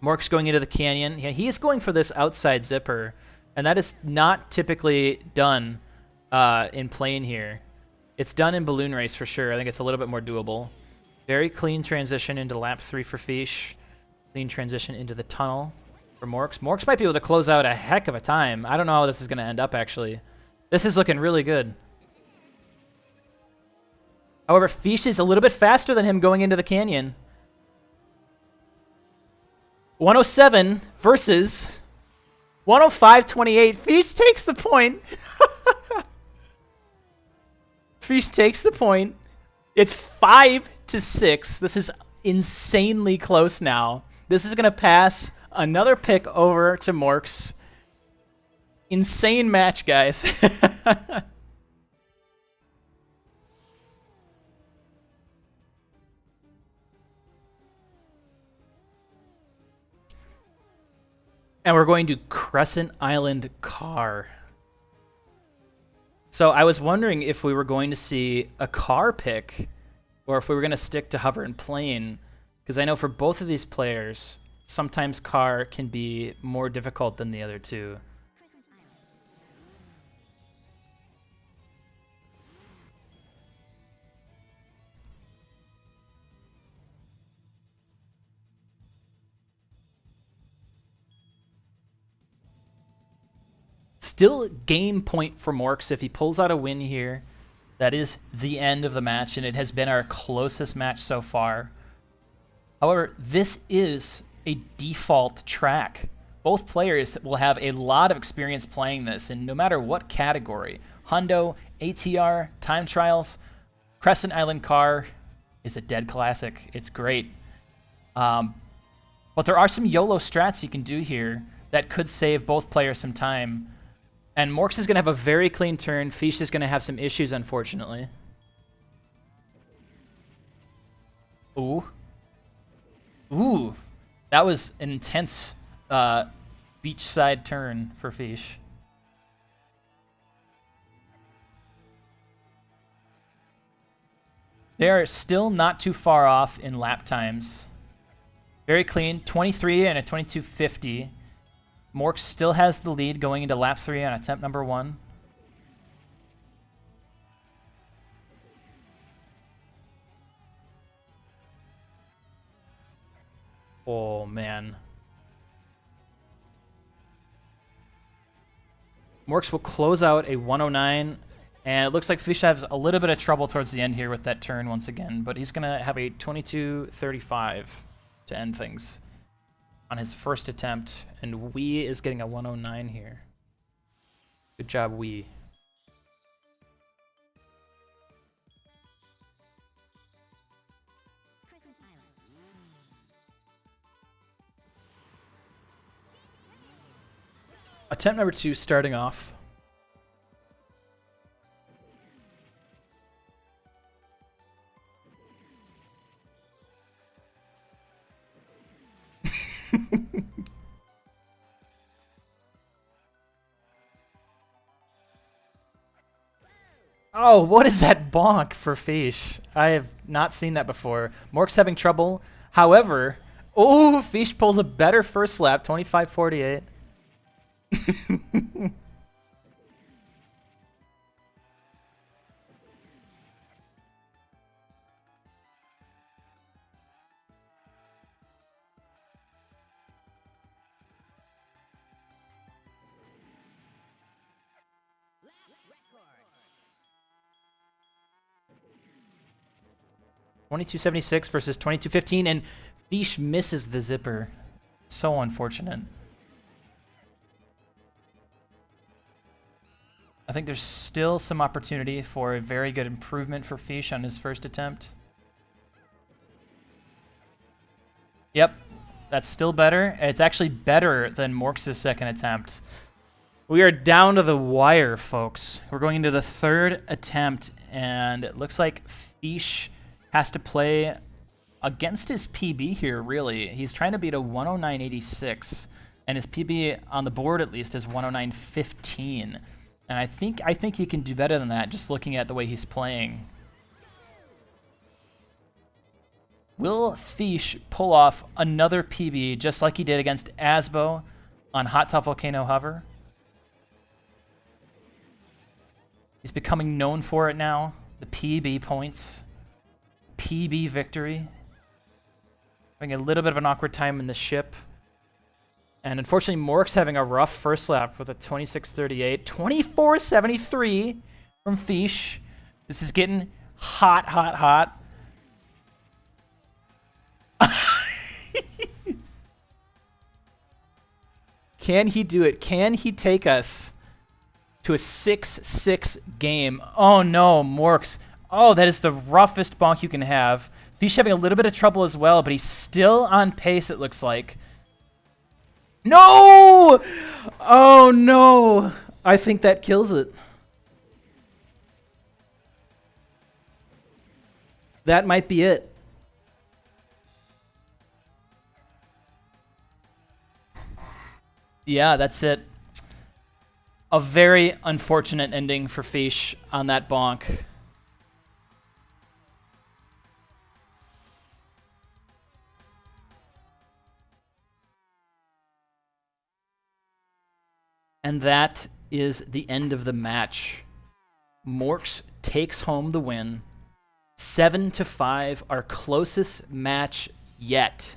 MorKs going into the canyon. Yeah, he is going for this outside zipper, and that is not typically done in plane here. It's done in balloon race for sure. I think it's a little bit more doable. Very clean transition into lap 3 for Feesh. Clean transition into the tunnel for MorKs. MorKs might be able to close out a heck of a time. I don't know how this is going to end up, actually. This is looking really good. However, Feesh is a little bit faster than him going into the canyon. 107 versus 105.28. Feesh takes the point. Feesh takes the point. It's 5-6. This is insanely close now. This is going to pass another pick over to MorKs. Insane match, guys. And we're going to Crescent Island car. So I was wondering if we were going to see a car pick or if we were going to stick to hover and plane, because I know for both of these players, sometimes car can be more difficult than the other two. Still game point for MorKs if he pulls out a win here. That is the end of the match, and it has been our closest match so far. However, this is a default track. Both players will have a lot of experience playing this, and no matter what category, Hundo, ATR, time trials, Crescent Island car is a dead classic. It's great. But there are some YOLO strats you can do here that could save both players some time. And MorKs is going to have a very clean turn. Feesh is going to have some issues, unfortunately. Ooh. Ooh. That was an intense beachside turn for Feesh. They are still not too far off in lap times. Very clean. 23 and a 22.50. MorKs still has the lead going into lap 3 on attempt number 1. Oh, man. MorKs will close out a 109, and it looks like Feesh has a little bit of trouble towards the end here with that turn once again, but he's going to have a 22.35 to end things on his first attempt, and Wee is getting a 109 here. Good job, Wee. Attempt number 2 starting off. Oh, what is that bonk for Feesh? I have not seen that before. MorKs having trouble. However, oh, Feesh pulls a better first lap, 25.48. $22.76 versus $22.15, and Feesh misses the zipper. So unfortunate. I think there's still some opportunity for a very good improvement for Feesh on his first attempt. Yep, that's still better. It's actually better than MorKs' second attempt. We are down to the wire, folks. We're going into the third attempt, and it looks like Feesh has to play against his PB here, really. He's trying to beat a 109.86, and his PB on the board, at least, is 109.15. And I think he can do better than that, just looking at the way he's playing. Will Feesh pull off another PB, just like he did against Asbo on Hot Top Volcano Hover? He's becoming known for it now. The PB points. PB victory. Having a little bit of an awkward time in the ship. And unfortunately, MorKs having a rough first lap with a 26.38. 24.73 from Feesh. This is getting hot, hot, hot. Can he do it? Can he take us to a 6-6 game? Oh no, MorKs. Oh, that is the roughest bonk you can have. Feesh having a little bit of trouble as well, but he's still on pace, it looks like. No! Oh no! I think that kills it. That might be it. Yeah, that's it. A very unfortunate ending for Feesh on that bonk. And that is the end of the match. MorKs takes home the win. 7-5, our closest match yet.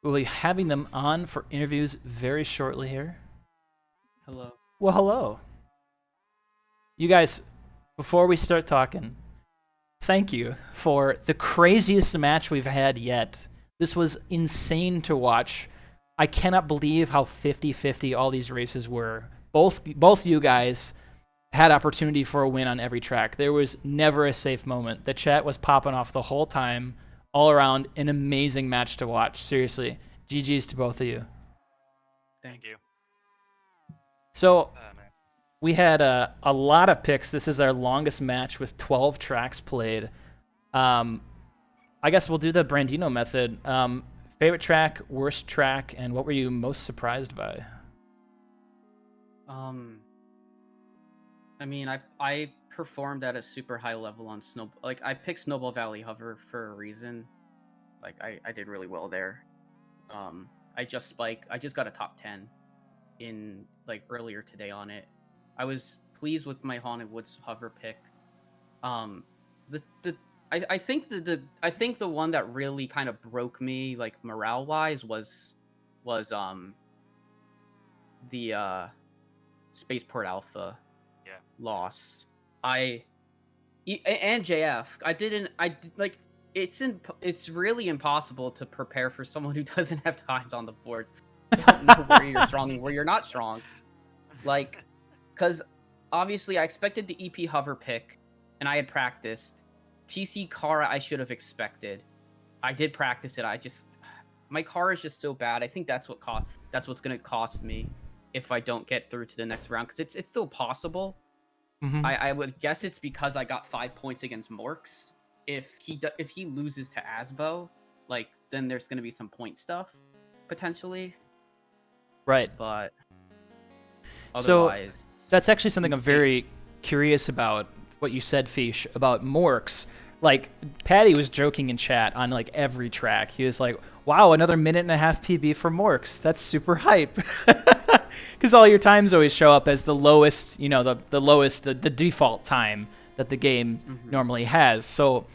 We'll be having them on for interviews very shortly here. Hello. Well, hello. You guys, before we start talking, thank you for the craziest match we've had yet. This was insane to watch. I cannot believe how 50-50 all these races were. Both you guys had opportunity for a win on every track. There was never a safe moment. The chat was popping off the whole time. All around, an amazing match to watch. Seriously, GG's to both of you. Thank you. So, we had a lot of picks. This is our longest match with 12 tracks played. I guess we'll do the Brandino method. Favorite track, worst track, and what were you most surprised by? I mean, I performed at a super high level on I picked Snowball Valley Hover for a reason. Like I did really well there. I just got a top 10 in like earlier today on it. I was pleased with my Haunted Woods Hover pick. I think the one that really kind of broke me like morale wise was the Spaceport Alpha loss. And JF. It's really impossible to prepare for someone who doesn't have times on the boards. You don't know where you're strong and where you're not strong. Like, because obviously I expected the EP hover pick, and I had practiced. TC Kara I should have expected. I did practice it. My car is just so bad. I think that's what's gonna cost me if I don't get through to the next round, because it's still possible. Mm-hmm. I would guess it's because I got 5 points against MorKs. If he loses to Asbo, like, then there's gonna be some point stuff potentially. Right. But otherwise, so that's actually something I'm very curious about. What you said, Feesh, about MorKs. Like, Patty was joking in chat on like every track. He was like, "Wow, another 1.5 PB for MorKs. That's super hype." Because all your times always show up as the lowest, the default time that the game normally has. So,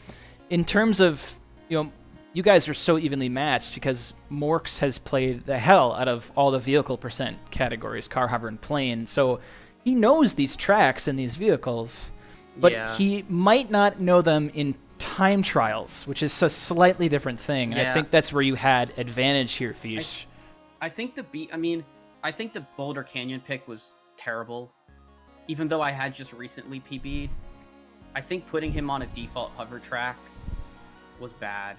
in terms of, you you guys are so evenly matched because MorKs has played the hell out of all the vehicle percent categories, car, hover, and plane. So he knows these tracks and these vehicles, but he might not know them in time trials, which is a slightly different thing. And I think that's where you had advantage here, Feesh. I think I think the Boulder Canyon pick was terrible. Even though I had just recently PB'd, I think putting him on a default hover track was bad.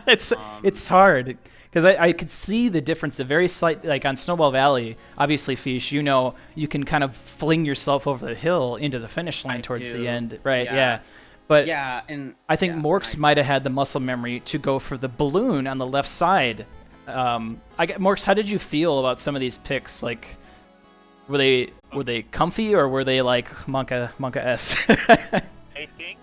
It's hard because I could see the difference, a very slight, like on Snowball Valley, obviously, Feesh, you know, you can kind of fling yourself over the hill into the finish line towards the end, right? Yeah. But and I think MorKs might have had the muscle memory to go for the balloon on the left side. MorKs, how did you feel about some of these picks? Like, were they comfy or were they like Monka-esque? I think